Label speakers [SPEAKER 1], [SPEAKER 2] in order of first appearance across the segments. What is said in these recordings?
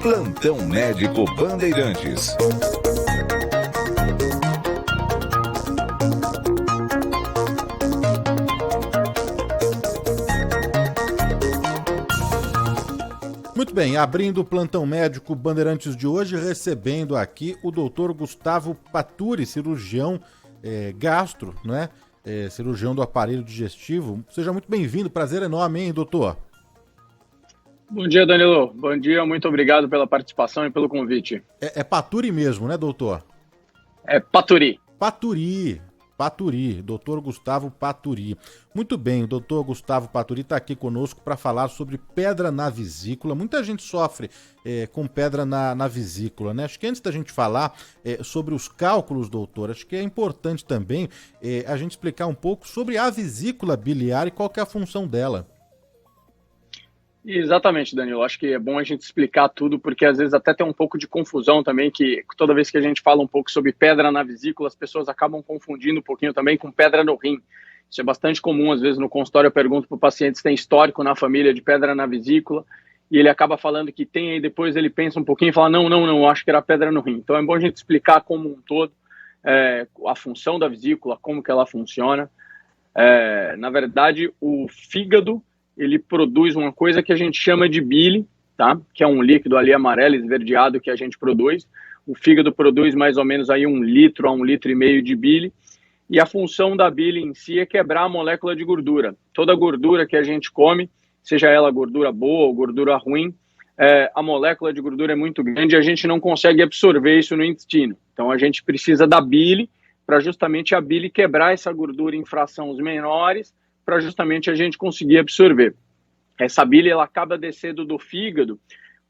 [SPEAKER 1] Plantão Médico Bandeirantes.
[SPEAKER 2] Muito bem, abrindo o Plantão Médico Bandeirantes de hoje, recebendo aqui o Dr. Gustavo Paturi, cirurgião gastro, né? Cirurgião do aparelho digestivo. Seja muito bem-vindo, prazer enorme, hein, doutor?
[SPEAKER 3] Bom dia, Danilo. Bom dia, muito obrigado pela participação e pelo convite.
[SPEAKER 2] É Paturi mesmo, né, doutor?
[SPEAKER 3] É Paturi.
[SPEAKER 2] Paturi, doutor Gustavo Paturi. Muito bem, o doutor Gustavo Paturi está aqui conosco para falar sobre pedra na vesícula. Muita gente sofre com pedra na vesícula, né? Acho que antes da gente falar sobre os cálculos, doutor, acho que é importante também a gente explicar um pouco sobre a vesícula biliar e qual que é a função dela.
[SPEAKER 3] Exatamente, Danilo. Acho que é bom a gente explicar tudo, porque às vezes até tem um pouco de confusão também, que toda vez que a gente fala um pouco sobre pedra na vesícula, as pessoas acabam confundindo um pouquinho também com pedra no rim. Isso é bastante comum, às vezes no consultório eu pergunto para o paciente se tem histórico na família de pedra na vesícula, e ele acaba falando que tem, aí depois ele pensa um pouquinho e fala, não, acho que era pedra no rim. Então é bom a gente explicar como um todo a função da vesícula, como que ela funciona. Na verdade, o fígado, ele produz uma coisa que a gente chama de bile, tá? Que é um líquido ali amarelo esverdeado que a gente produz. O fígado produz mais ou menos aí 1 litro a 1,5 litro de bile. E a função da bile em si é quebrar a molécula de gordura. Toda gordura que a gente come, seja ela gordura boa ou gordura ruim, a molécula de gordura é muito grande e a gente não consegue absorver isso no intestino. Então a gente precisa da bile para justamente a bile quebrar essa gordura em frações menores, para justamente a gente conseguir absorver. Essa bile ela acaba descendo do fígado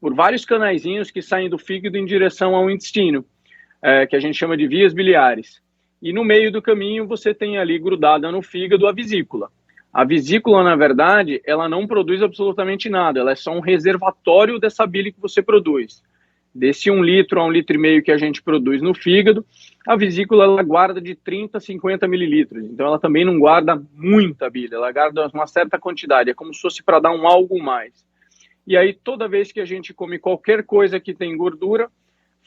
[SPEAKER 3] por vários canaizinhos que saem do fígado em direção ao intestino, que a gente chama de vias biliares. E no meio do caminho você tem ali grudada no fígado a vesícula. A vesícula, na verdade, ela não produz absolutamente nada, ela é só um reservatório dessa bile que você produz. Desse 1 litro a 1,5 litro que a gente produz no fígado, a vesícula ela guarda de 30 a 50 mililitros. Então ela também não guarda muita bile, ela guarda uma certa quantidade, é como se fosse para dar um algo mais. E aí toda vez que a gente come qualquer coisa que tem gordura,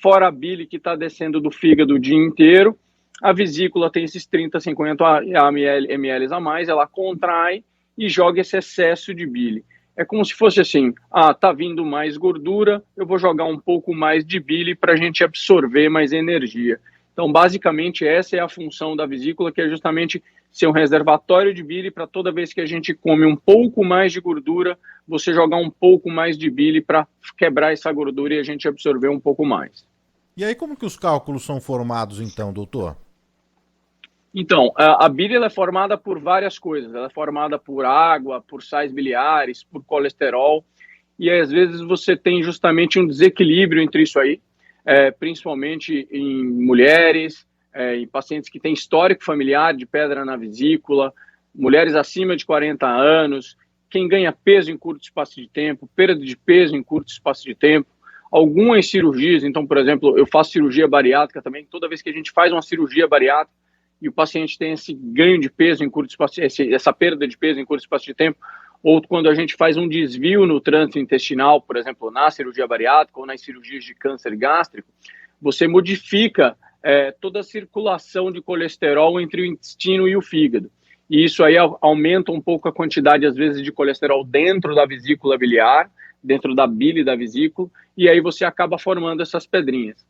[SPEAKER 3] fora a bile que está descendo do fígado o dia inteiro, a vesícula tem esses 30 a 50 ml a mais, ela contrai e joga esse excesso de bile. É como se fosse assim, tá vindo mais gordura, eu vou jogar um pouco mais de bile para a gente absorver mais energia. Então, basicamente, essa é a função da vesícula, que é justamente ser um reservatório de bile para toda vez que a gente come um pouco mais de gordura, você jogar um pouco mais de bile para quebrar essa gordura e a gente absorver um pouco mais.
[SPEAKER 2] E aí, como que os cálculos são formados, então, doutor?
[SPEAKER 3] Então, a bile ela é formada por várias coisas. Ela é formada por água, por sais biliares, por colesterol. E às vezes você tem justamente um desequilíbrio entre isso aí, principalmente em mulheres, em pacientes que têm histórico familiar de pedra na vesícula, mulheres acima de 40 anos, quem ganha peso em curto espaço de tempo, perda de peso em curto espaço de tempo, algumas cirurgias. Então, por exemplo, eu faço cirurgia bariátrica também. Toda vez que a gente faz uma cirurgia bariátrica, e o paciente tem esse ganho de peso em curto espaço, essa perda de peso em curto espaço de tempo, ou quando a gente faz um desvio no trânsito intestinal, por exemplo, na cirurgia bariátrica ou nas cirurgias de câncer gástrico, você modifica toda a circulação de colesterol entre o intestino e o fígado. E isso aí aumenta um pouco a quantidade, às vezes, de colesterol dentro da vesícula biliar, dentro da bile da vesícula, e aí você acaba formando essas pedrinhas.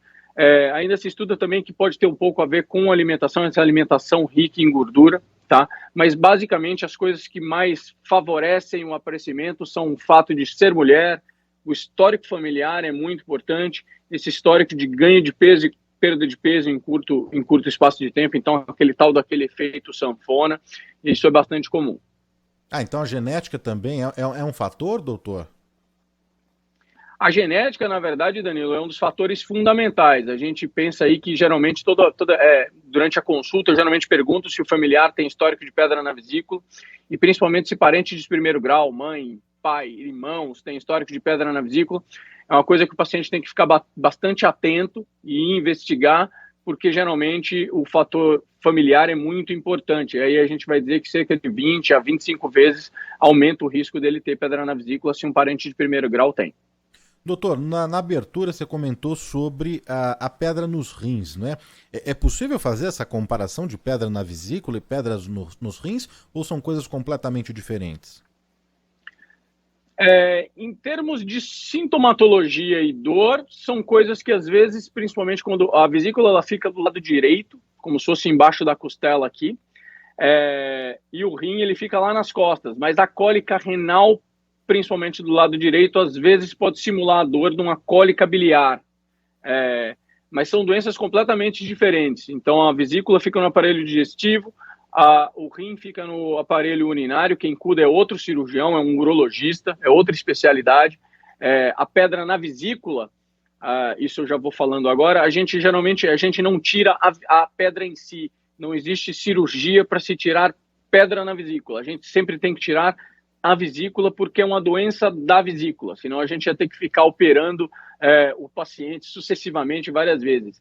[SPEAKER 3] Ainda se estuda também que pode ter um pouco a ver com alimentação, essa alimentação rica em gordura, tá? Mas basicamente as coisas que mais favorecem o aparecimento são o fato de ser mulher, o histórico familiar é muito importante, esse histórico de ganho de peso e perda de peso em curto espaço de tempo, então aquele tal daquele efeito sanfona, isso é bastante comum.
[SPEAKER 2] Então a genética também é um fator, doutor?
[SPEAKER 3] A genética, na verdade, Danilo, é um dos fatores fundamentais. A gente pensa aí que geralmente durante a consulta eu geralmente pergunto se o familiar tem histórico de pedra na vesícula e principalmente se parentes de primeiro grau, mãe, pai, irmãos, tem histórico de pedra na vesícula. É uma coisa que o paciente tem que ficar bastante atento e investigar, porque geralmente o fator familiar é muito importante. Aí a gente vai dizer que cerca de 20 a 25 vezes aumenta o risco dele ter pedra na vesícula se um parente de primeiro grau tem.
[SPEAKER 2] Doutor, na abertura você comentou sobre a pedra nos rins, né? É possível fazer essa comparação de pedra na vesícula e pedras nos rins, ou são coisas completamente diferentes?
[SPEAKER 3] Em termos de sintomatologia e dor, são coisas que às vezes, principalmente quando a vesícula ela fica do lado direito, como se fosse embaixo da costela aqui, e o rim ele fica lá nas costas, mas a cólica renal, principalmente do lado direito, às vezes pode simular a dor de uma cólica biliar, mas são doenças completamente diferentes. Então a vesícula fica no aparelho digestivo, o rim fica no aparelho urinário, quem cuida é outro cirurgião, é um urologista, é outra especialidade. A pedra na vesícula, isso eu já vou falando agora, a gente não tira a pedra em si, não existe cirurgia para se tirar pedra na vesícula, a gente sempre tem que tirar a vesícula porque é uma doença da vesícula, senão a gente ia ter que ficar operando o paciente sucessivamente várias vezes.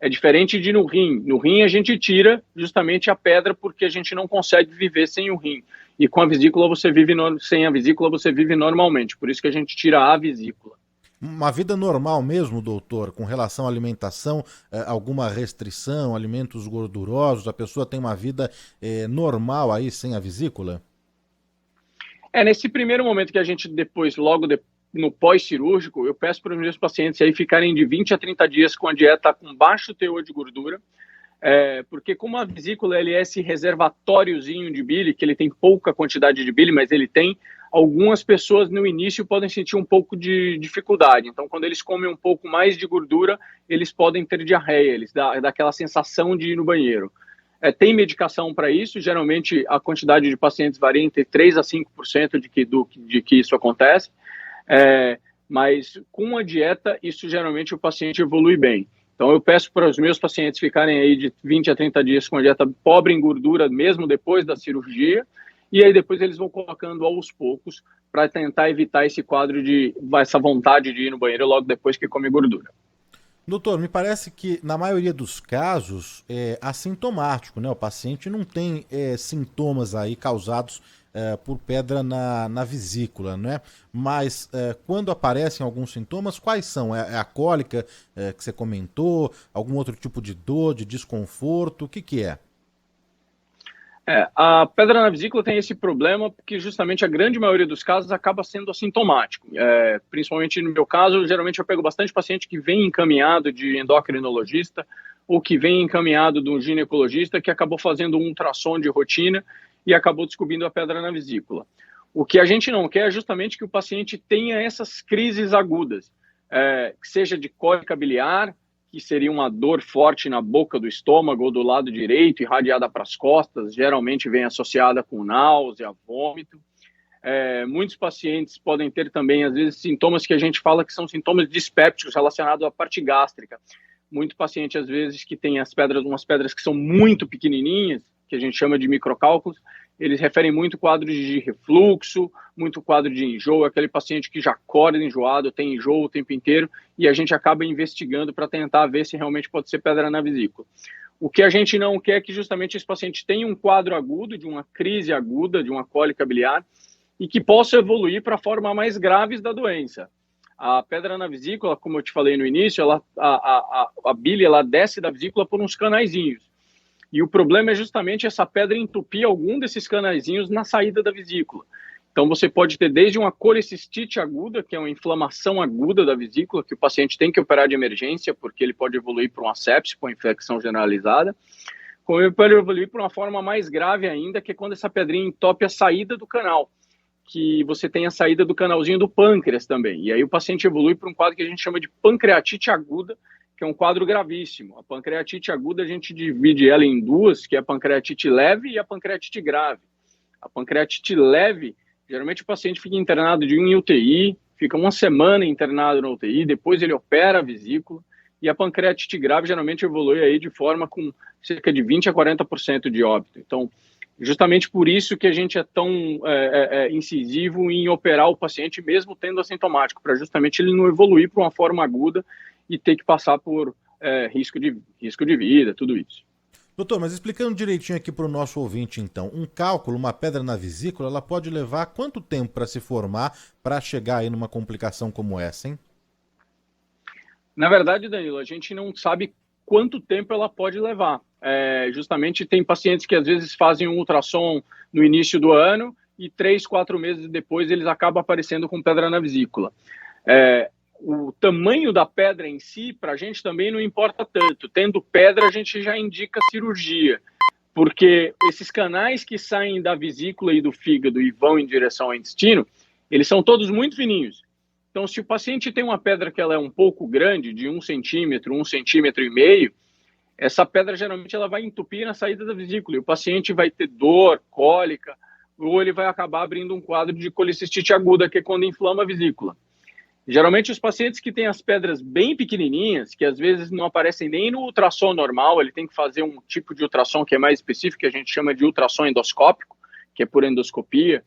[SPEAKER 3] É diferente de no rim. No rim a gente tira justamente a pedra porque a gente não consegue viver sem o rim. E com a vesícula sem a vesícula você vive normalmente. Por isso que a gente tira a vesícula.
[SPEAKER 2] Uma vida normal mesmo, doutor, com relação à alimentação, alguma restrição, alimentos gordurosos, a pessoa tem uma vida normal aí sem a vesícula?
[SPEAKER 3] Nesse primeiro momento que a gente no pós-cirúrgico, eu peço para os meus pacientes aí ficarem de 20 a 30 dias com a dieta com baixo teor de gordura, porque como a vesícula ele é esse reservatóriozinho de bile, que ele tem pouca quantidade de bile, mas ele tem, algumas pessoas no início podem sentir um pouco de dificuldade. Então, quando eles comem um pouco mais de gordura, eles podem ter diarreia, eles dá aquela sensação de ir no banheiro. Tem medicação para isso, geralmente a quantidade de pacientes varia entre 3 a 5% de que isso acontece, mas com a dieta, isso geralmente o paciente evolui bem. Então eu peço para os meus pacientes ficarem aí de 20 a 30 dias com a dieta pobre em gordura, mesmo depois da cirurgia, e aí depois eles vão colocando aos poucos para tentar evitar esse quadro essa vontade de ir no banheiro logo depois que come gordura.
[SPEAKER 2] Doutor, me parece que na maioria dos casos é assintomático, né? O paciente não tem sintomas aí causados por pedra na vesícula, né? Mas quando aparecem alguns sintomas, quais são? É a cólica que você comentou? Algum outro tipo de dor, de desconforto? O que é?
[SPEAKER 3] A pedra na vesícula tem esse problema porque justamente a grande maioria dos casos acaba sendo assintomático. Principalmente no meu caso, geralmente eu pego bastante paciente que vem encaminhado de endocrinologista ou que vem encaminhado de um ginecologista que acabou fazendo um ultrassom de rotina e acabou descobrindo a pedra na vesícula. O que a gente não quer é justamente que o paciente tenha essas crises agudas, que seja de cólica biliar, que seria uma dor forte na boca do estômago ou do lado direito, irradiada para as costas, geralmente vem associada com náusea, vômito. Muitos pacientes podem ter também, às vezes, sintomas que a gente fala que são sintomas dispépticos relacionados à parte gástrica. Muito paciente, às vezes, que tem umas pedras que são muito pequenininhas, que a gente chama de microcálculos, eles referem muito quadros de refluxo, muito quadro de enjoo, aquele paciente que já acorda enjoado, tem enjoo o tempo inteiro, e a gente acaba investigando para tentar ver se realmente pode ser pedra na vesícula. O que a gente não quer é que justamente esse paciente tenha um quadro agudo, de uma crise aguda, de uma cólica biliar, e que possa evoluir para a forma mais graves da doença. A pedra na vesícula, como eu te falei no início, a bile ela desce da vesícula por uns canaizinhos. E o problema é justamente essa pedra entupir algum desses canaizinhos na saída da vesícula. Então você pode ter desde uma colecistite aguda, que é uma inflamação aguda da vesícula, que o paciente tem que operar de emergência, porque ele pode evoluir para uma sepse, para uma infecção generalizada, como ele pode evoluir para uma forma mais grave ainda, que é quando essa pedrinha entope a saída do canal, que você tem a saída do canalzinho do pâncreas também. E aí o paciente evolui para um quadro que a gente chama de pancreatite aguda, que é um quadro gravíssimo. A pancreatite aguda a gente divide ela em duas, que é a pancreatite leve e a pancreatite grave. A pancreatite leve, geralmente o paciente fica internado em UTI, fica uma semana internado na UTI, depois ele opera a vesícula, e a pancreatite grave geralmente evolui aí de forma com cerca de 20 a 40% de óbito. Então, justamente por isso que a gente é tão incisivo em operar o paciente, mesmo tendo assintomático, para justamente ele não evoluir para uma forma aguda e ter que passar por risco de vida, tudo isso.
[SPEAKER 2] Doutor, mas explicando direitinho aqui para o nosso ouvinte, então, um cálculo, uma pedra na vesícula, ela pode levar quanto tempo para se formar para chegar aí numa complicação como essa, hein?
[SPEAKER 3] Na verdade, Danilo, a gente não sabe quanto tempo ela pode levar. Justamente tem pacientes que às vezes fazem um ultrassom no início do ano e 3, 4 meses depois eles acabam aparecendo com pedra na vesícula. O tamanho da pedra em si, para a gente também não importa tanto. Tendo pedra, a gente já indica cirurgia, porque esses canais que saem da vesícula e do fígado e vão em direção ao intestino, eles são todos muito fininhos. Então, se o paciente tem uma pedra que ela é um pouco grande, de 1 centímetro, 1,5 centímetros, essa pedra geralmente ela vai entupir na saída da vesícula e o paciente vai ter dor, cólica, ou ele vai acabar abrindo um quadro de colicistite aguda, que é quando inflama a vesícula. Geralmente os pacientes que têm as pedras bem pequenininhas, que às vezes não aparecem nem no ultrassom normal, ele tem que fazer um tipo de ultrassom que é mais específico, que a gente chama de ultrassom endoscópico, que é por endoscopia.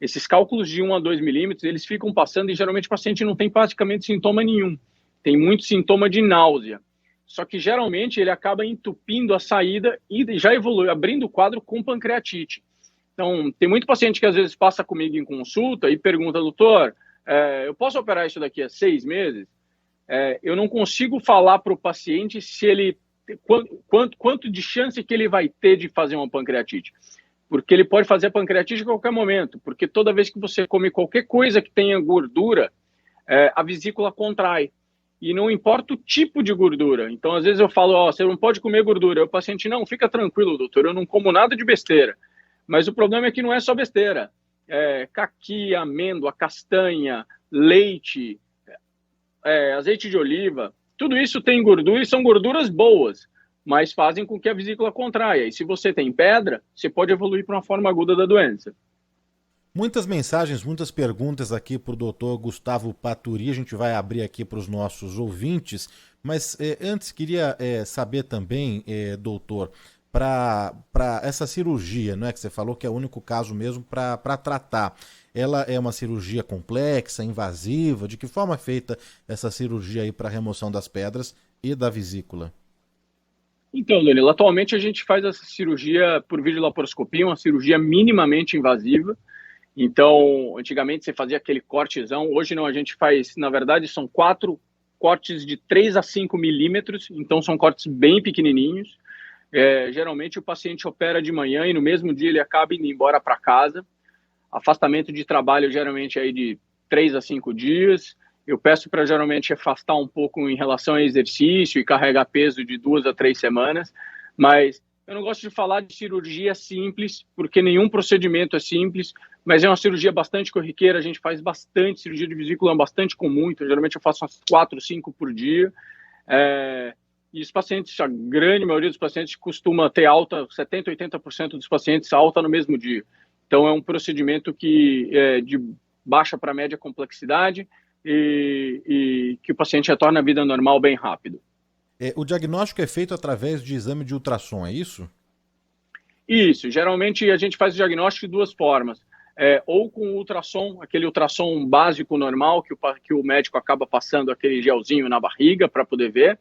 [SPEAKER 3] Esses cálculos de 1 a 2 milímetros, eles ficam passando e geralmente o paciente não tem praticamente sintoma nenhum. Tem muito sintoma de náusea. Só que geralmente ele acaba entupindo a saída e já evolui, abrindo o quadro com pancreatite. Então, tem muito paciente que às vezes passa comigo em consulta e pergunta, doutor, eu posso operar isso daqui a 6 meses? Eu não consigo falar para o paciente se ele quanto de chance que ele vai ter de fazer uma pancreatite. Porque ele pode fazer a pancreatite a qualquer momento, porque toda vez que você come qualquer coisa que tenha gordura, a vesícula contrai. E não importa o tipo de gordura. Então, às vezes eu falo, você não pode comer gordura. O paciente, não, fica tranquilo, doutor, eu não como nada de besteira. Mas o problema é que não é só besteira. Caqui, amêndoa, castanha, leite, azeite de oliva, tudo isso tem gordura e são gorduras boas, mas fazem com que a vesícula contraia. E se você tem pedra, você pode evoluir para uma forma aguda da doença.
[SPEAKER 2] Muitas mensagens, muitas perguntas aqui para o doutor Gustavo Paturi, a gente vai abrir aqui para os nossos ouvintes, mas antes queria saber também, doutor, para essa cirurgia, não é que você falou que é o único caso mesmo para tratar, ela é uma cirurgia complexa, invasiva, de que forma é feita essa cirurgia aí para remoção das pedras e da vesícula?
[SPEAKER 3] Então, Danilo, atualmente a gente faz essa cirurgia por videolaparoscopia, uma cirurgia minimamente invasiva. Então, antigamente você fazia aquele cortezão, hoje não, a gente faz, na verdade, são 4 cortes de 3 a 5 milímetros, então são cortes bem pequenininhos. Geralmente o paciente opera de manhã e no mesmo dia ele acaba indo embora para casa. Afastamento de trabalho geralmente aí de 3 a 5 dias. Eu peço para geralmente afastar um pouco em relação ao exercício e carregar peso de 2 a 3 semanas, mas eu não gosto de falar de cirurgia simples, porque nenhum procedimento é simples, mas é uma cirurgia bastante corriqueira, a gente faz bastante, cirurgia de vesícula é bastante comum, então geralmente eu faço umas 4, 5 por dia, e os pacientes, a grande maioria dos pacientes costuma ter alta, 70, 80% dos pacientes alta no mesmo dia. Então é um procedimento que é de baixa para média complexidade e que o paciente retorna à vida normal bem rápido.
[SPEAKER 2] O diagnóstico é feito através de exame de ultrassom, é isso?
[SPEAKER 3] Isso, geralmente a gente faz o diagnóstico de 2 formas. Ou com ultrassom, aquele ultrassom básico normal, que o médico acaba passando aquele gelzinho na barriga para poder ver.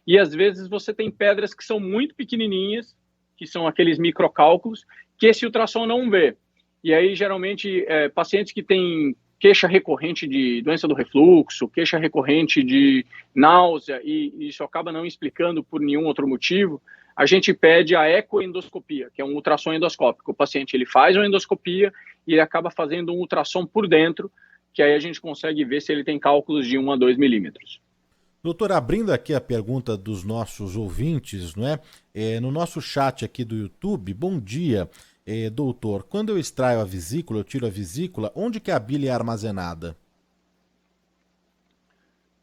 [SPEAKER 3] E às vezes você tem pedras que são muito pequenininhas, que são aqueles microcálculos, que esse ultrassom não vê. E aí, geralmente, pacientes que têm queixa recorrente de doença do refluxo, queixa recorrente de náusea, e isso acaba não explicando por nenhum outro motivo, a gente pede a ecoendoscopia, que é um ultrassom endoscópico. O paciente ele faz uma endoscopia e ele acaba fazendo um ultrassom por dentro, que aí a gente consegue ver se ele tem cálculos de 1 a 2 milímetros.
[SPEAKER 2] Doutor, abrindo aqui a pergunta dos nossos ouvintes, não é? No nosso chat aqui do YouTube, bom dia, doutor. Quando eu extraio a vesícula, eu tiro a vesícula, onde que a bile é armazenada?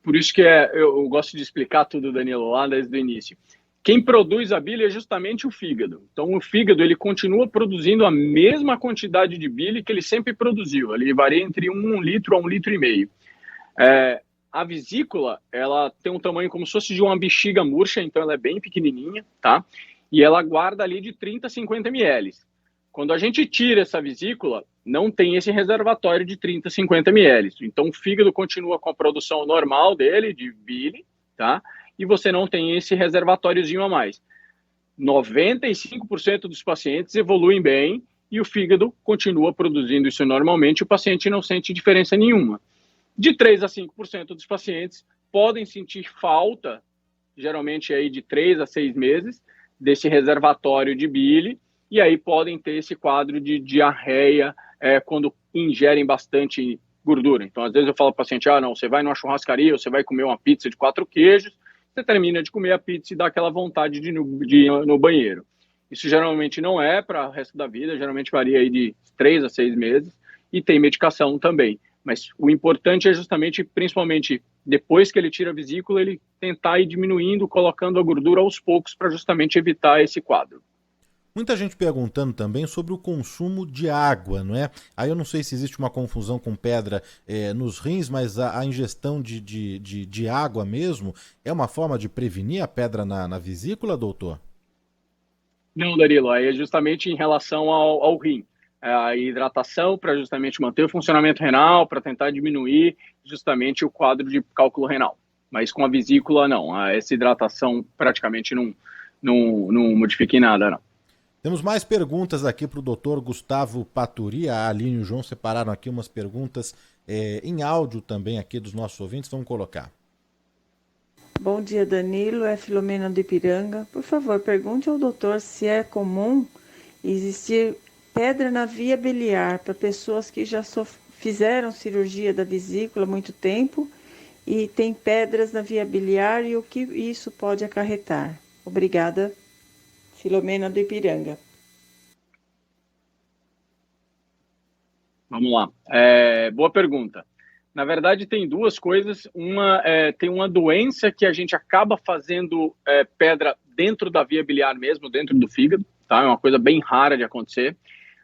[SPEAKER 3] Por isso que eu gosto de explicar tudo, Danilo, lá desde o início. Quem produz a bile é justamente o fígado. Então, o fígado ele continua produzindo a mesma quantidade de bile que ele sempre produziu. Ele varia entre 1 litro a 1,5 litro. A vesícula, ela tem um tamanho como se fosse de uma bexiga murcha, então ela é bem pequenininha, tá? E ela guarda ali de 30 a 50 ml. Quando a gente tira essa vesícula, não tem esse reservatório de 30 a 50 ml. Então o fígado continua com a produção normal dele, de bile, tá? E você não tem esse reservatóriozinho a mais. 95% dos pacientes evoluem bem e o fígado continua produzindo isso normalmente, o paciente não sente diferença nenhuma. De 3 a 5% dos pacientes podem sentir falta, geralmente aí de 3 a 6 meses, desse reservatório de bile, e aí podem ter esse quadro de diarreia quando ingerem bastante gordura. Então, às vezes eu falo para o paciente, não, você vai numa churrascaria, você vai comer uma pizza de 4 queijos, você termina de comer a pizza e dá aquela vontade de ir no banheiro. Isso geralmente não é para o resto da vida, geralmente varia aí de 3 a 6 meses, e tem medicação também. Mas o importante é justamente, principalmente depois que ele tira a vesícula, ele tentar ir diminuindo, colocando a gordura aos poucos para justamente evitar esse quadro.
[SPEAKER 2] Muita gente perguntando também sobre o consumo de água, não é? Aí eu não sei se existe uma confusão com pedra nos rins, mas a ingestão de água mesmo é uma forma de prevenir a pedra na vesícula, doutor?
[SPEAKER 3] Não, Danilo, aí é justamente em relação ao rim. A hidratação para justamente manter o funcionamento renal, para tentar diminuir justamente o quadro de cálculo renal. Mas com a vesícula, não. Essa hidratação praticamente não modifica em nada, não.
[SPEAKER 2] Temos mais perguntas aqui para o doutor Gustavo Paturi. A Aline e o João separaram aqui umas perguntas em áudio também aqui dos nossos ouvintes. Vamos colocar.
[SPEAKER 4] Bom dia, Danilo. É Filomena do Ipiranga. Por favor, pergunte ao doutor se é comum existir pedra na via biliar para pessoas que já fizeram cirurgia da vesícula há muito tempo e tem pedras na via biliar e o que isso pode acarretar. Obrigada. Filomena do Ipiranga.
[SPEAKER 3] Vamos lá. Boa pergunta. Na verdade, tem duas coisas. Tem uma doença que a gente acaba fazendo pedra dentro da via biliar mesmo, dentro do fígado, tá? É uma coisa bem rara de acontecer.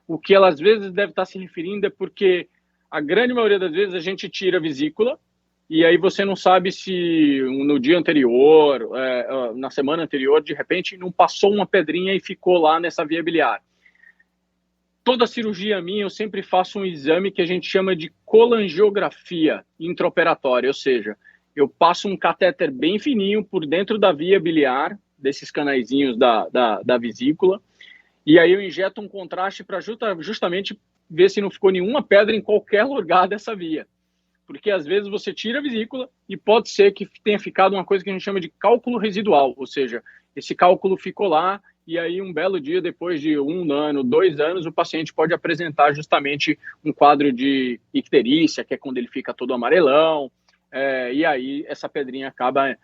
[SPEAKER 3] O que ela às vezes deve estar se referindo é porque a grande maioria das vezes a gente tira a vesícula e aí você não sabe se no dia anterior, na semana anterior, de repente não passou uma pedrinha e ficou lá nessa via biliar. Toda cirurgia minha eu sempre faço um exame que a gente chama de colangiografia intraoperatória, ou seja, eu passo um catéter bem fininho por dentro da via biliar, desses canaizinhos da vesícula, e aí eu injeto um contraste para justamente ver se não ficou nenhuma pedra em qualquer lugar dessa via. Porque às vezes você tira a vesícula e pode ser que tenha ficado uma coisa que a gente chama de cálculo residual, ou seja, esse cálculo ficou lá e aí um belo dia, depois de 1 ano, 2 anos, o paciente pode apresentar justamente um quadro de icterícia, que é quando ele fica todo amarelão, e aí essa pedrinha acaba,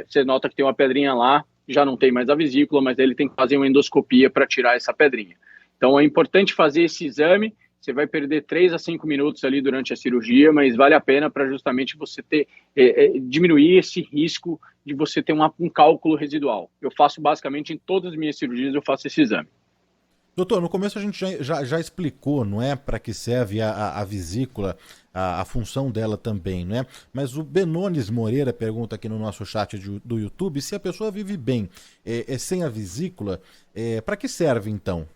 [SPEAKER 3] você nota que tem uma pedrinha lá, já não tem mais a vesícula, mas ele tem que fazer uma endoscopia para tirar essa pedrinha. Então é importante fazer esse exame. Você vai perder 3 a 5 minutos ali durante a cirurgia, mas vale a pena para justamente você diminuir esse risco de você ter um cálculo residual. Eu faço basicamente em todas as minhas cirurgias, eu faço esse exame.
[SPEAKER 2] Doutor, no começo a gente já explicou, não é, para que serve a vesícula, a função dela também, não é? Mas o Benones Moreira pergunta aqui no nosso chat do YouTube se a pessoa vive bem sem a vesícula, para que serve então?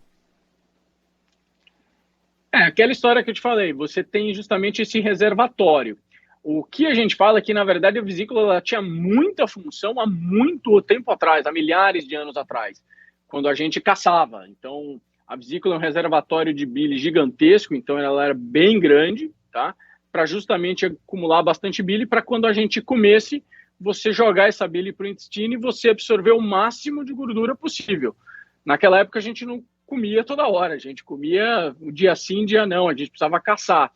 [SPEAKER 3] Aquela história que eu te falei, você tem justamente esse reservatório. O que a gente fala é que, na verdade, a vesícula ela tinha muita função há muito tempo atrás, há milhares de anos atrás, quando a gente caçava. Então, a vesícula é um reservatório de bile gigantesco, então ela era bem grande, tá? Para justamente acumular bastante bile, para quando a gente comesse, você jogar essa bile para o intestino e você absorver o máximo de gordura possível. Naquela época, a gente não comia toda hora, a gente comia um dia sim, dia não, a gente precisava caçar.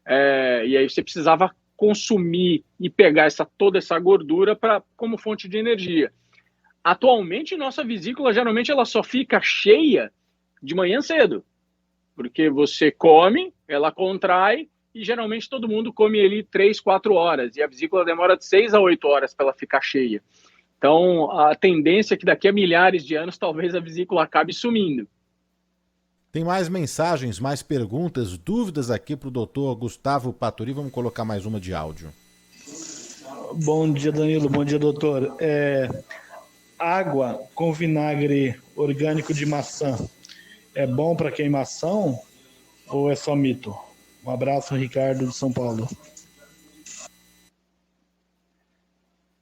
[SPEAKER 3] E aí você precisava consumir e pegar toda essa gordura como fonte de energia. Atualmente, nossa vesícula, geralmente, ela só fica cheia de manhã cedo, porque você come, ela contrai, e geralmente todo mundo come ali 3, 4 horas, e a vesícula demora de 6 a 8 horas para ela ficar cheia. Então, a tendência é que daqui a milhares de anos, talvez a vesícula acabe sumindo.
[SPEAKER 2] Tem mais mensagens, mais perguntas, dúvidas aqui para o doutor Gustavo Paturi. Vamos colocar mais uma de áudio.
[SPEAKER 5] Bom dia, Danilo. Bom dia, doutor. Água com vinagre orgânico de maçã é bom para queimação ou é só mito? Um abraço, Ricardo de São Paulo.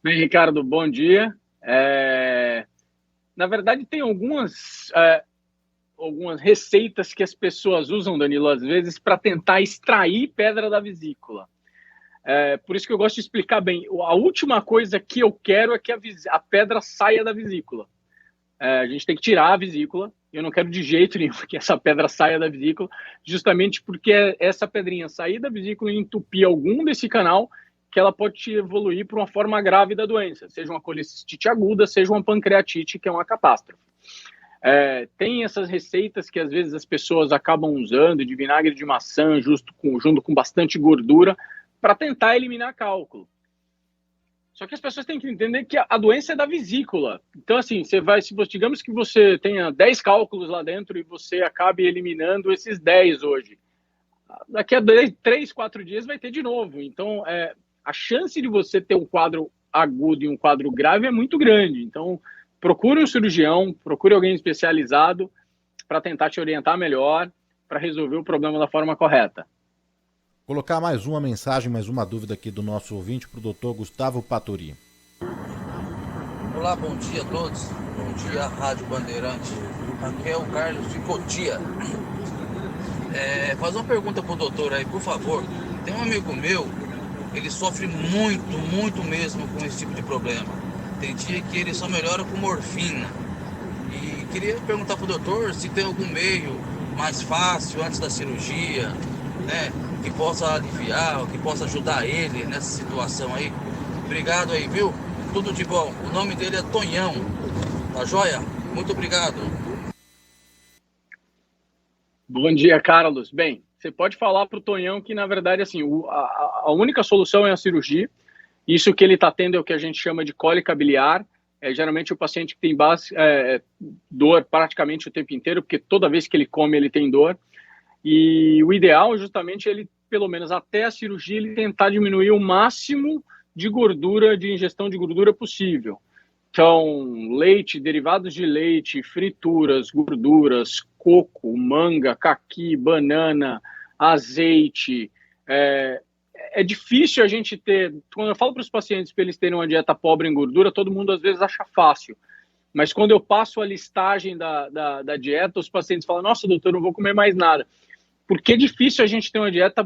[SPEAKER 3] Bem, Ricardo, bom dia. Na verdade, tem algumas receitas que as pessoas usam, Danilo, às vezes, para tentar extrair pedra da vesícula. Por isso que eu gosto de explicar bem. A última coisa que eu quero é que a pedra saia da vesícula. A gente tem que tirar a vesícula. Eu não quero de jeito nenhum que essa pedra saia da vesícula, justamente porque essa pedrinha sair da vesícula e entupir algum desse canal, que ela pode evoluir para uma forma grave da doença, seja uma colicistite aguda, seja uma pancreatite, que é uma catástrofe. Tem essas receitas que às vezes as pessoas acabam usando de vinagre de maçã junto com bastante gordura para tentar eliminar cálculo. Só que as pessoas têm que entender que a doença é da vesícula. Então, assim, digamos que você tenha 10 cálculos lá dentro e você acabe eliminando esses 10 hoje. Daqui a 3, 4 dias vai ter de novo. Então, a chance de você ter um quadro agudo e um quadro grave é muito grande. Então, procure um cirurgião, procure alguém especializado para tentar te orientar melhor, para resolver o problema da forma correta.
[SPEAKER 2] Colocar mais uma mensagem, mais uma dúvida aqui do nosso ouvinte para o Dr. Gustavo Paturi.
[SPEAKER 6] Olá, bom dia a todos. Bom dia, Rádio Bandeirante. Aqui é o Carlos de Cotia. Faz uma pergunta pro doutor aí, por favor. Tem um amigo meu, ele sofre muito mesmo com esse tipo de problema. Tem dia que ele só melhora com morfina. E queria perguntar pro doutor se tem algum meio mais fácil antes da cirurgia, né? Que possa aliviar, que possa ajudar ele nessa situação aí. Obrigado aí, viu? Tudo de bom. O nome dele é Tonhão. Tá joia? Muito obrigado.
[SPEAKER 3] Bom dia, Carlos. Bem, você pode falar para o Tonhão que, na verdade, assim, a única solução é a cirurgia. Isso que ele está tendo é o que a gente chama de cólica biliar. Geralmente o paciente que tem dor praticamente o tempo inteiro, porque toda vez que ele come ele tem dor. E o ideal é justamente ele, pelo menos até a cirurgia, ele tentar diminuir o máximo de gordura, de ingestão de gordura possível. Então, leite, derivados de leite, frituras, gorduras, coco, manga, caqui, banana, azeite. É difícil a gente ter... Quando eu falo para os pacientes para eles terem uma dieta pobre em gordura, todo mundo às vezes acha fácil. Mas quando eu passo a listagem da dieta, os pacientes falam, nossa, doutor, não vou comer mais nada. Porque é difícil a gente ter uma dieta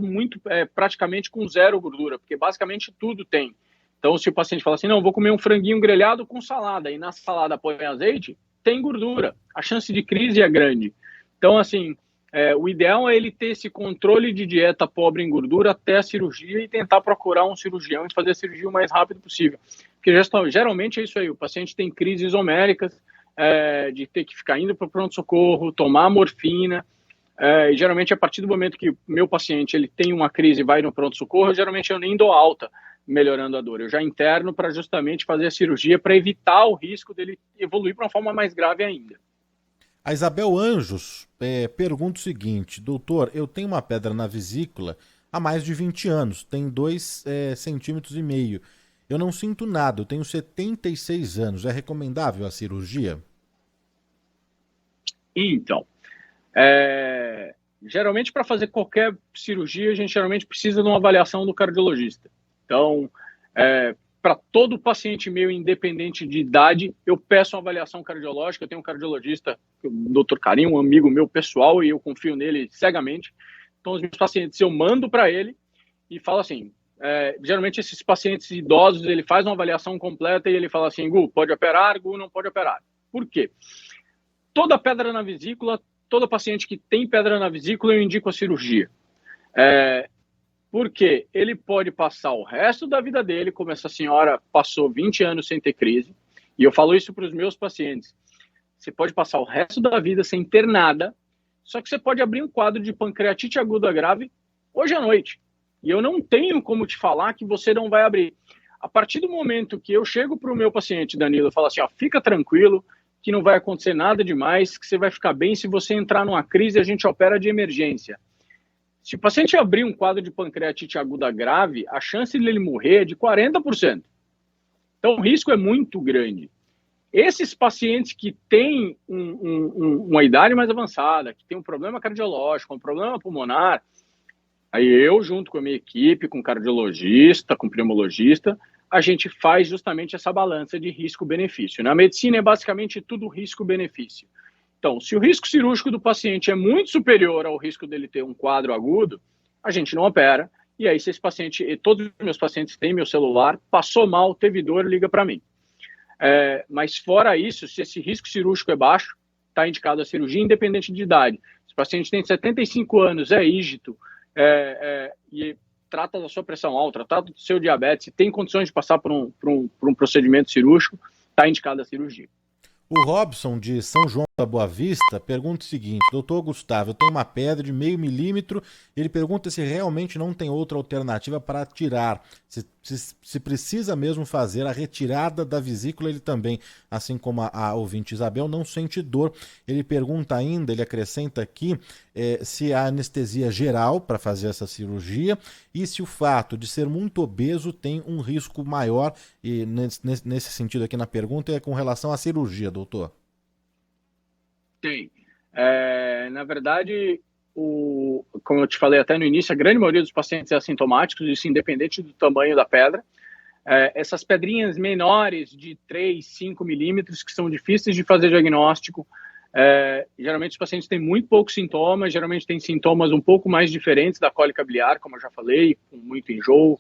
[SPEAKER 3] praticamente com zero gordura, porque basicamente tudo tem. Então, se o paciente fala assim, não, vou comer um franguinho grelhado com salada, e na salada põe azeite, tem gordura. A chance de crise é grande. Então, assim, o ideal é ele ter esse controle de dieta pobre em gordura até a cirurgia e tentar procurar um cirurgião e fazer a cirurgia o mais rápido possível. Porque geralmente é isso aí, o paciente tem crises homéricas, de ter que ficar indo para o pronto-socorro, tomar morfina, e geralmente a partir do momento que o meu paciente ele tem uma crise e vai no pronto-socorro, geralmente eu nem dou alta melhorando a dor. Eu já interno para justamente fazer a cirurgia para evitar o risco dele evoluir para uma forma mais grave ainda.
[SPEAKER 2] A Isabel Anjos pergunta o seguinte, doutor, eu tenho uma pedra na vesícula há mais de 20 anos, tem 2,5 centímetros. Eu não sinto nada, eu tenho 76 anos, é recomendável a cirurgia?
[SPEAKER 3] Então, geralmente para fazer qualquer cirurgia, a gente geralmente precisa de uma avaliação do cardiologista. Então, para todo paciente meu, independente de idade, eu peço uma avaliação cardiológica. Eu tenho um cardiologista, o Dr. Carinho, um amigo meu pessoal, e eu confio nele cegamente. Então, os meus pacientes, eu mando para ele e falo assim, geralmente esses pacientes idosos, ele faz uma avaliação completa e ele fala assim, Gu, pode operar, Gu, não pode operar. Por quê? Toda pedra na vesícula, todo paciente que tem pedra na vesícula, eu indico a cirurgia. Porque ele pode passar o resto da vida dele, como essa senhora passou 20 anos sem ter crise, e eu falo isso para os meus pacientes. Você pode passar o resto da vida sem ter nada, só que você pode abrir um quadro de pancreatite aguda grave hoje à noite. E eu não tenho como te falar que você não vai abrir. A partir do momento que eu chego para o meu paciente, Danilo, e falo assim, ó, fica tranquilo, que não vai acontecer nada demais, que você vai ficar bem. Se você entrar numa crise, a gente opera de emergência. Se o paciente abrir um quadro de pancreatite aguda grave, a chance de ele morrer é de 40%. Então, o risco é muito grande. Esses pacientes que têm uma idade mais avançada, que tem um problema cardiológico, um problema pulmonar, aí eu, junto com a minha equipe, com cardiologista, com pneumologista, a gente faz justamente essa balança de risco-benefício. Na medicina é basicamente tudo risco-benefício. Então, se o risco cirúrgico do paciente é muito superior ao risco dele ter um quadro agudo, a gente não opera e aí se esse paciente, e todos os meus pacientes têm meu celular, passou mal, teve dor, liga para mim. Mas fora isso, se esse risco cirúrgico é baixo, está indicado a cirurgia independente de idade. Se o paciente tem 75 anos, é ígito, e trata da sua pressão alta, trata do seu diabetes, tem condições de passar por um procedimento cirúrgico, está indicada a cirurgia.
[SPEAKER 2] O Robson, de São João da Boa Vista, pergunta o seguinte: doutor Gustavo, eu tenho uma pedra de 0,5 milímetro, ele pergunta se realmente não tem outra alternativa para tirar, se precisa mesmo fazer a retirada da vesícula. Ele também, assim como a ouvinte Isabel, não sente dor. Ele pergunta ainda, ele acrescenta aqui, se há anestesia geral para fazer essa cirurgia e se o fato de ser muito obeso tem um risco maior, e nesse sentido aqui na pergunta é com relação à cirurgia, doutor.
[SPEAKER 3] Tem. Na verdade, como eu te falei até no início, a grande maioria dos pacientes é assintomáticos, isso independente do tamanho da pedra. Essas pedrinhas menores de 3, 5 milímetros, que são difíceis de fazer diagnóstico, geralmente os pacientes têm muito poucos sintomas, geralmente têm sintomas um pouco mais diferentes da cólica biliar, como eu já falei, com muito enjoo.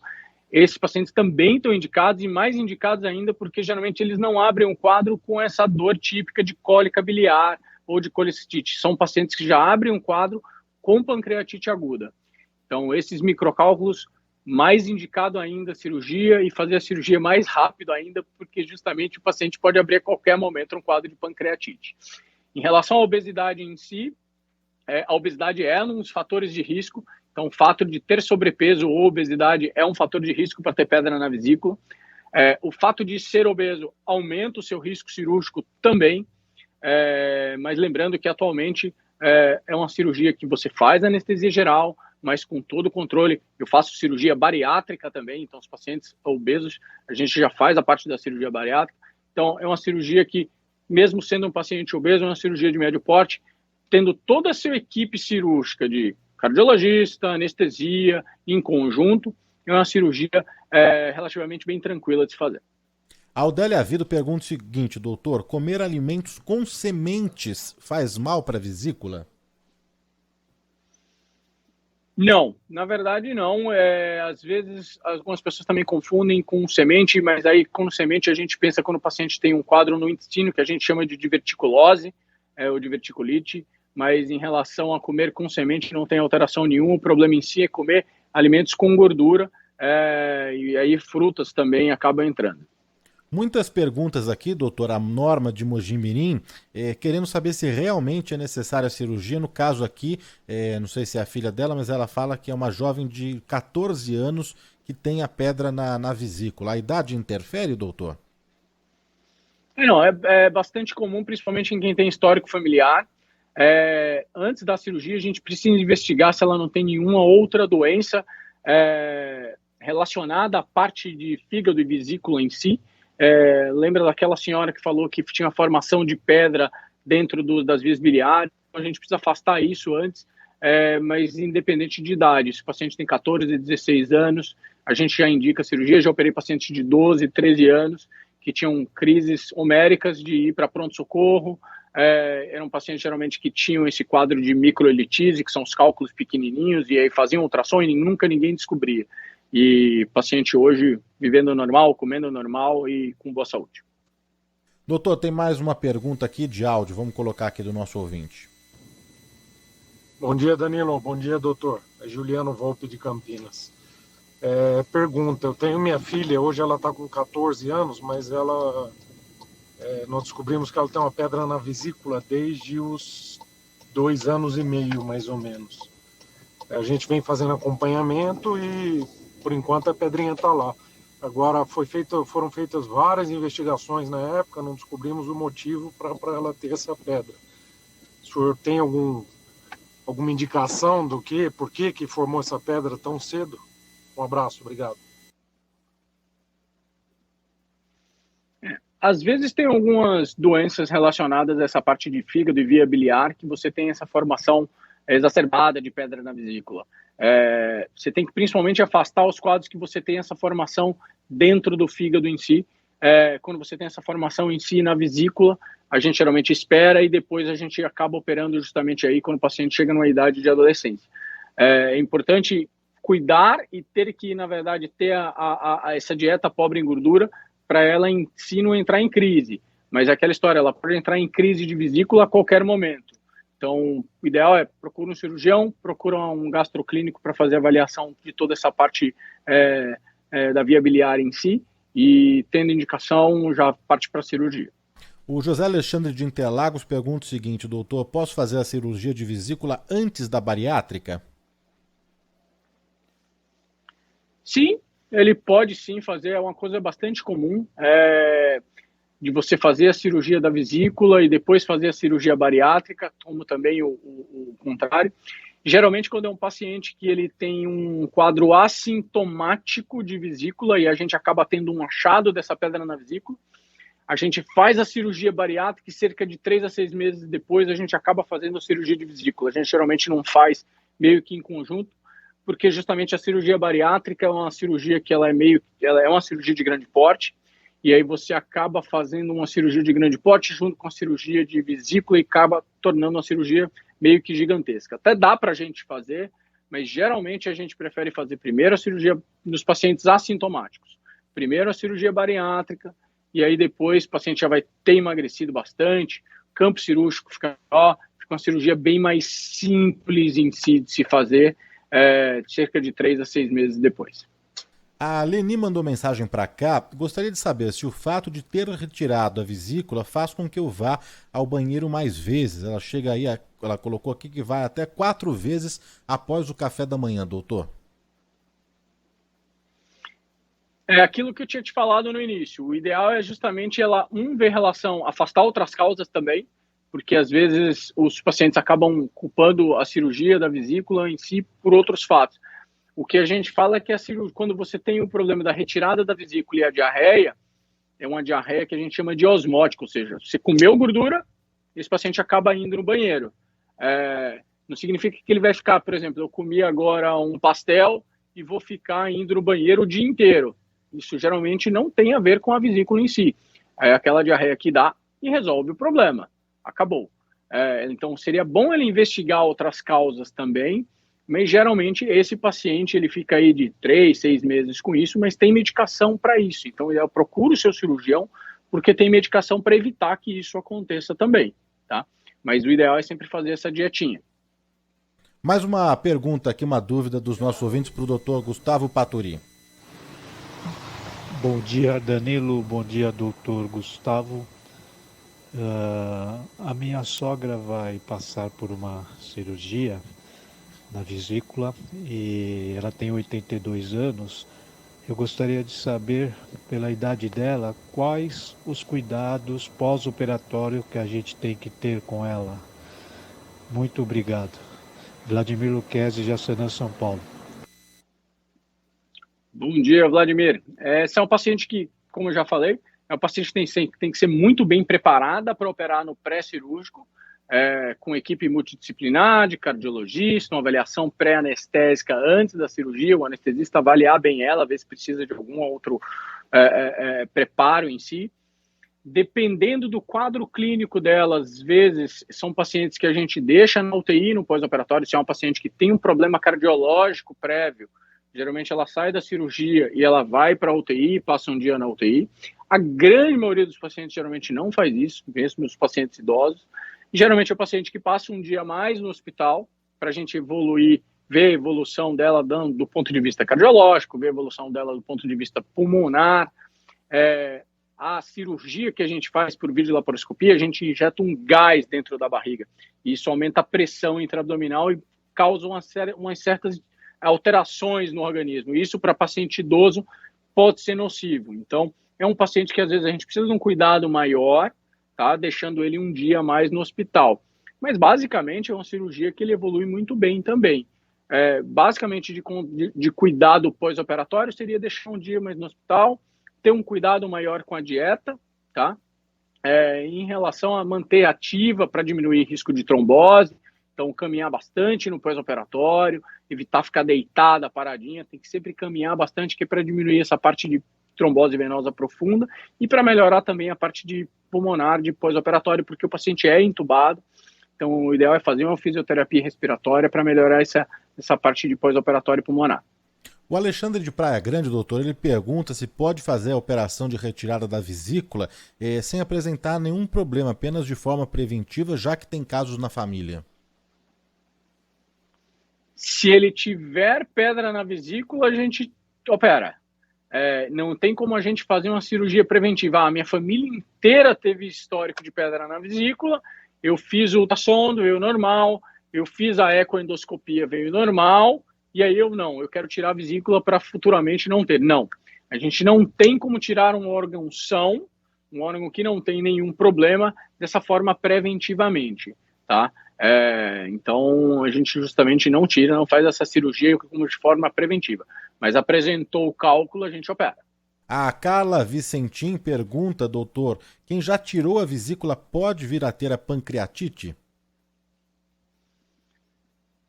[SPEAKER 3] Esses pacientes também estão indicados, e mais indicados ainda porque geralmente eles não abrem um quadro com essa dor típica de cólica biliar ou de colecistite. São pacientes que já abrem um quadro com pancreatite aguda. Então, esses microcálculos, mais indicado ainda a cirurgia, e fazer a cirurgia mais rápido ainda, porque justamente o paciente pode abrir a qualquer momento um quadro de pancreatite. Em relação à obesidade em si, a obesidade é um dos fatores de risco. Então, o fato de ter sobrepeso ou obesidade é um fator de risco para ter pedra na vesícula. O fato de ser obeso aumenta o seu risco cirúrgico também. Mas lembrando que atualmente é uma cirurgia que você faz anestesia geral, mas com todo o controle. Eu faço cirurgia bariátrica também, então os pacientes obesos, a gente já faz a parte da cirurgia bariátrica. Então é uma cirurgia que, mesmo sendo um paciente obeso, é uma cirurgia de médio porte, tendo toda a sua equipe cirúrgica de cardiologista, anestesia, em conjunto, é uma cirurgia relativamente bem tranquila de se fazer.
[SPEAKER 2] A Aldélia Vido pergunta o seguinte: doutor, comer alimentos com sementes faz mal para a vesícula?
[SPEAKER 3] Não, na verdade não. Às vezes algumas pessoas também confundem com semente, mas aí com semente a gente pensa quando o paciente tem um quadro no intestino que a gente chama de diverticulose, ou diverticulite, mas em relação a comer com semente não tem alteração nenhuma. O problema em si é comer alimentos com gordura, e aí frutas também acabam entrando.
[SPEAKER 2] Muitas perguntas aqui, doutor, a Norma de Mojimirim, querendo saber se realmente é necessária a cirurgia. No caso aqui, não sei se é a filha dela, mas ela fala que é uma jovem de 14 anos que tem a pedra na vesícula. A idade interfere, doutor?
[SPEAKER 3] Não, é bastante comum, principalmente em quem tem histórico familiar. Antes da cirurgia, a gente precisa investigar se ela não tem nenhuma outra doença relacionada à parte de fígado e vesícula em si. Lembra daquela senhora que falou que tinha formação de pedra dentro das vias biliares? A gente precisa afastar isso antes, mas independente de idade. Se o paciente tem 14, 16 anos, a gente já indica a cirurgia. Já operei pacientes de 12, 13 anos que tinham crises homéricas de ir para pronto-socorro. Eram pacientes geralmente que tinham esse quadro de microelitise, que são os cálculos pequenininhos, e aí faziam ultrassom e nunca ninguém descobria. E paciente hoje vivendo normal, comendo normal e com boa saúde.
[SPEAKER 2] Doutor, tem mais uma pergunta aqui de áudio, vamos colocar aqui do nosso ouvinte.
[SPEAKER 7] Bom dia, Danilo. Bom dia, doutor. É Juliano Volpe de Campinas. Pergunta, eu tenho minha filha, hoje ela está com 14 anos, mas nós descobrimos que ela tem uma pedra na vesícula desde os 2 anos e meio, mais ou menos. A gente vem fazendo acompanhamento e, por enquanto, a pedrinha está lá. Agora, foram feitas várias investigações na época, não descobrimos o motivo para ela ter essa pedra. O senhor tem alguma indicação por que formou essa pedra tão cedo? Um abraço, obrigado.
[SPEAKER 3] Às vezes tem algumas doenças relacionadas a essa parte de fígado e via biliar que você tem essa formação exacerbada de pedra na vesícula. Você tem que principalmente afastar os quadros que você tem essa formação dentro do fígado em si. Quando você tem essa formação em si na vesícula, a gente geralmente espera e depois a gente acaba operando justamente aí quando o paciente chega numa idade de adolescência. É importante cuidar e ter que, na verdade, ter essa dieta pobre em gordura para ela em si não entrar em crise. Mas é aquela história, ela pode entrar em crise de vesícula a qualquer momento. Então, o ideal é procura um cirurgião, procura um gastroclínico para fazer a avaliação de toda essa parte da via biliar em si e, tendo indicação, já parte para a cirurgia.
[SPEAKER 2] O José Alexandre de Interlagos pergunta o seguinte, doutor, posso fazer a cirurgia de vesícula antes da bariátrica?
[SPEAKER 3] Sim, ele pode sim fazer, é uma coisa bastante comum, de você fazer a cirurgia da vesícula e depois fazer a cirurgia bariátrica, como também o contrário. Geralmente, quando é um paciente que ele tem um quadro assintomático de vesícula e a gente acaba tendo um achado dessa pedra na vesícula, a gente faz a cirurgia bariátrica e cerca de 3 a 6 meses depois a gente acaba fazendo a cirurgia de vesícula. A gente geralmente não faz meio que em conjunto, porque justamente a cirurgia bariátrica é uma cirurgia que ela é uma cirurgia de grande porte, e aí você acaba fazendo uma cirurgia de grande porte junto com a cirurgia de vesícula e acaba tornando uma cirurgia meio que gigantesca. Até dá para a gente fazer, mas geralmente a gente prefere fazer primeiro a cirurgia nos pacientes assintomáticos, primeiro a cirurgia bariátrica, e aí depois o paciente já vai ter emagrecido bastante, campo cirúrgico fica uma cirurgia bem mais simples em si de se fazer, cerca de 3 a 6 meses depois.
[SPEAKER 2] A Leni mandou mensagem para cá, gostaria de saber se o fato de ter retirado a vesícula faz com que eu vá ao banheiro mais vezes. Ela chega aí, ela colocou aqui que vai até 4 vezes após o café da manhã, doutor.
[SPEAKER 3] É aquilo que eu tinha te falado no início. O ideal é justamente ela, ver relação, afastar outras causas também, porque às vezes os pacientes acabam culpando a cirurgia da vesícula em si por outros fatos. O que a gente fala é que quando você tem o problema da retirada da vesícula e a diarreia, é uma diarreia que a gente chama de osmótica, ou seja, você comeu gordura, esse paciente acaba indo no banheiro. Não significa que ele vai ficar, por exemplo, eu comi agora um pastel e vou ficar indo no banheiro o dia inteiro. Isso geralmente não tem a ver com a vesícula em si. É aquela diarreia que dá e resolve o problema. Acabou. Então, seria bom ele investigar outras causas também, mas geralmente esse paciente ele fica aí de 3, 6 meses com isso, mas tem medicação para isso. Então, eu procuro o seu cirurgião, porque tem medicação para evitar que isso aconteça também, tá? Mas o ideal é sempre fazer essa dietinha.
[SPEAKER 2] Mais uma pergunta aqui, uma dúvida dos nossos ouvintes para o doutor Gustavo Paturi.
[SPEAKER 8] Bom dia, Danilo. Bom dia, doutor Gustavo. A minha sogra vai passar por uma cirurgia na vesícula e ela tem 82 anos. Eu gostaria de saber, pela idade dela, quais os cuidados pós-operatório que a gente tem que ter com ela. Muito obrigado. Vladimir Luquezzi, Jaçanã, São Paulo.
[SPEAKER 3] Bom dia, Vladimir. Essa é um paciente que, como eu já falei, é um paciente que tem que ser muito bem preparada para operar no pré-cirúrgico, com equipe multidisciplinar, de cardiologista, uma avaliação pré-anestésica antes da cirurgia, o anestesista avaliar bem ela, ver se precisa de algum outro preparo em si. Dependendo do quadro clínico dela, às vezes são pacientes que a gente deixa na UTI no pós-operatório, se é um paciente que tem um problema cardiológico prévio, geralmente ela sai da cirurgia e ela vai para a UTI, passa um dia na UTI. A grande maioria dos pacientes geralmente não faz isso, mesmo os pacientes idosos. E, geralmente é o paciente que passa um dia a mais no hospital para a gente evoluir, ver a evolução dela do ponto de vista cardiológico, ver a evolução dela do ponto de vista pulmonar. A cirurgia que a gente faz por videolaparoscopia, a gente injeta um gás dentro da barriga. E isso aumenta a pressão intraabdominal e causa umas certas alterações no organismo. Isso, para paciente idoso, pode ser nocivo. Então, é um paciente que, às vezes, a gente precisa de um cuidado maior, tá? Deixando ele um dia a mais no hospital. Mas, basicamente, é uma cirurgia que ele evolui muito bem também. Basicamente, de cuidado pós-operatório, seria deixar um dia mais no hospital, ter um cuidado maior com a dieta, tá? Em relação a manter ativa para diminuir risco de trombose, então caminhar bastante no pós-operatório, evitar ficar deitada, paradinha, tem que sempre caminhar bastante, que é para diminuir essa parte de trombose venosa profunda e para melhorar também a parte de pulmonar de pós-operatório, porque o paciente é entubado, então o ideal é fazer uma fisioterapia respiratória para melhorar essa parte de pós-operatório pulmonar.
[SPEAKER 2] O Alexandre de Praia Grande, doutor, ele pergunta se pode fazer a operação de retirada da vesícula sem apresentar nenhum problema, apenas de forma preventiva, já que tem casos na família.
[SPEAKER 3] Se ele tiver pedra na vesícula, a gente opera. Não tem como a gente fazer uma cirurgia preventiva. A minha família inteira teve histórico de pedra na vesícula, eu fiz o ultrassom, veio normal, eu fiz a ecoendoscopia, veio normal, e aí eu quero tirar a vesícula para futuramente não ter. Não, a gente não tem como tirar um órgão são, um órgão que não tem nenhum problema, dessa forma preventivamente, tá? Então a gente justamente não tira, não faz essa cirurgia como de forma preventiva, mas apresentou o cálculo, a gente opera.
[SPEAKER 2] A Carla Vicentim pergunta, doutor, quem já tirou a vesícula pode vir a ter a pancreatite?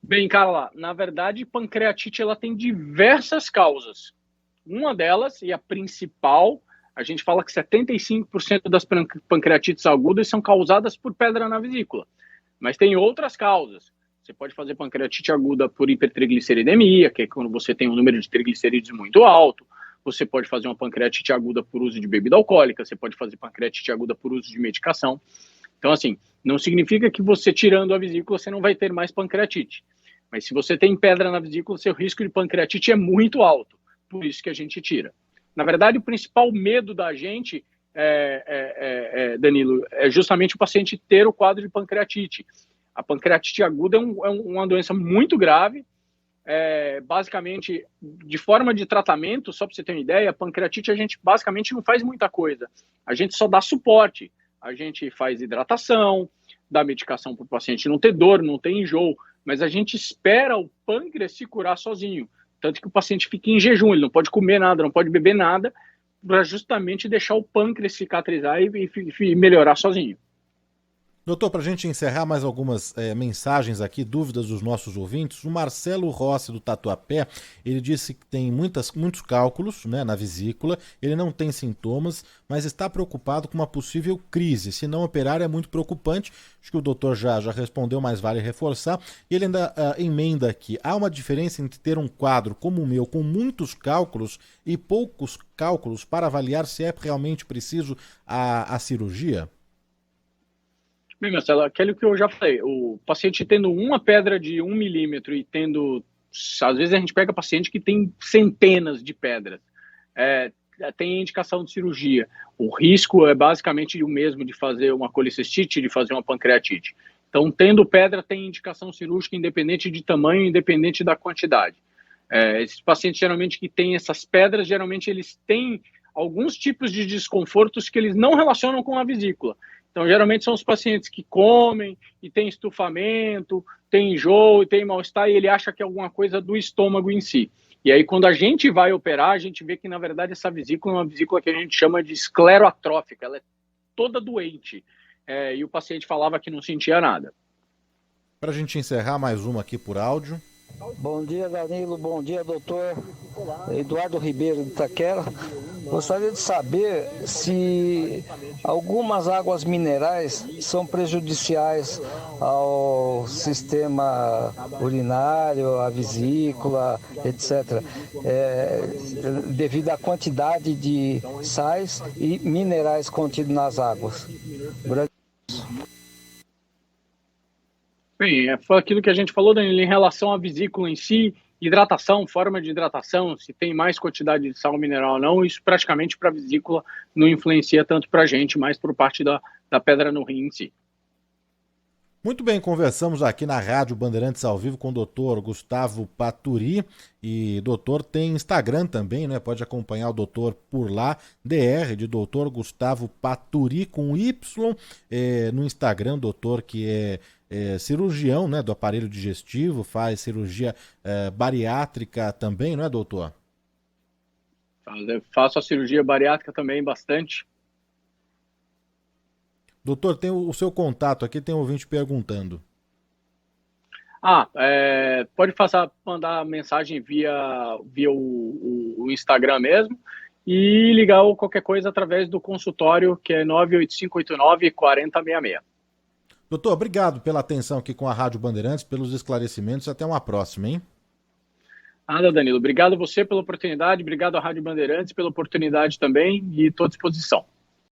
[SPEAKER 3] Bem, Carla, na verdade, pancreatite ela tem diversas causas. Uma delas, e a principal, a gente fala que 75% das pancreatites agudas são causadas por pedra na vesícula. Mas tem outras causas. Você pode fazer pancreatite aguda por hipertrigliceridemia, que é quando você tem um número de triglicerídeos muito alto. Você pode fazer uma pancreatite aguda por uso de bebida alcoólica. Você pode fazer pancreatite aguda por uso de medicação. Então, assim, não significa que você tirando a vesícula, você não vai ter mais pancreatite. Mas se você tem pedra na vesícula, seu risco de pancreatite é muito alto. Por isso que a gente tira. Na verdade, o principal medo da gente, Danilo, é justamente o paciente ter o quadro de pancreatite. A pancreatite aguda é uma doença muito grave. Basicamente, de forma de tratamento, só para você ter uma ideia, a pancreatite a gente basicamente não faz muita coisa. A gente só dá suporte. A gente faz hidratação, dá medicação para o paciente não ter dor, não ter enjoo, mas a gente espera o pâncreas se curar sozinho. Tanto que o paciente fica em jejum, ele não pode comer nada, não pode beber nada, para justamente deixar o pâncreas cicatrizar e melhorar sozinho.
[SPEAKER 2] Doutor, para a gente encerrar mais algumas mensagens aqui, dúvidas dos nossos ouvintes, o Marcelo Rossi do Tatuapé, ele disse que tem muitos cálculos, né, na vesícula, ele não tem sintomas, mas está preocupado com uma possível crise. Se não operar é muito preocupante, acho que o doutor já respondeu, mas vale reforçar. E ele ainda emenda aqui, há uma diferença entre ter um quadro como o meu, com muitos cálculos e poucos cálculos para avaliar se é realmente preciso a cirurgia?
[SPEAKER 3] Bem, Marcelo, aquele que eu já falei, o paciente tendo uma pedra de 1 milímetro e tendo, às vezes a gente pega paciente que tem centenas de pedras, tem indicação de cirurgia. O risco é basicamente o mesmo de fazer uma colicistite, de fazer uma pancreatite. Então, tendo pedra, tem indicação cirúrgica independente de tamanho, independente da quantidade. Esses pacientes geralmente que têm essas pedras, geralmente eles têm alguns tipos de desconfortos que eles não relacionam com a vesícula. Então, geralmente são os pacientes que comem e tem estufamento, tem enjoo e tem mal-estar, e ele acha que é alguma coisa do estômago em si. E aí, quando a gente vai operar, a gente vê que, na verdade, essa vesícula é uma vesícula que a gente chama de escleroatrófica, ela é toda doente. E o paciente falava que não sentia nada.
[SPEAKER 2] Para a gente encerrar, mais uma aqui por áudio.
[SPEAKER 9] Bom dia, Danilo. Bom dia, doutor. Eduardo Ribeiro de Itaquera. Gostaria de saber se algumas águas minerais são prejudiciais ao sistema urinário, à vesícula, etc., devido à quantidade de sais e minerais contidos nas águas.
[SPEAKER 3] Bem, foi aquilo que a gente falou, Danilo, em relação à vesícula em si, hidratação, forma de hidratação, se tem mais quantidade de sal mineral ou não, isso praticamente para a vesícula não influencia tanto para a gente, mas por parte da pedra no rim em si.
[SPEAKER 2] Muito bem, conversamos aqui na Rádio Bandeirantes ao vivo com o doutor Gustavo Paturi, e doutor tem Instagram também, né? Pode acompanhar o doutor por lá, DR, de doutor Gustavo Paturi, com Y, no Instagram, doutor que é cirurgião, né, do aparelho digestivo, faz cirurgia bariátrica também, não é, doutor?
[SPEAKER 3] Faço a cirurgia bariátrica também bastante.
[SPEAKER 2] Doutor, tem o seu contato aqui, tem um ouvinte perguntando.
[SPEAKER 3] Pode mandar mensagem via o Instagram mesmo e ligar ou qualquer coisa através do consultório, que é 98589-4066.
[SPEAKER 2] Doutor, obrigado pela atenção aqui com a Rádio Bandeirantes, pelos esclarecimentos. Até uma próxima, hein?
[SPEAKER 3] Nada, Danilo. Obrigado a você pela oportunidade, obrigado à Rádio Bandeirantes pela oportunidade também e estou à disposição.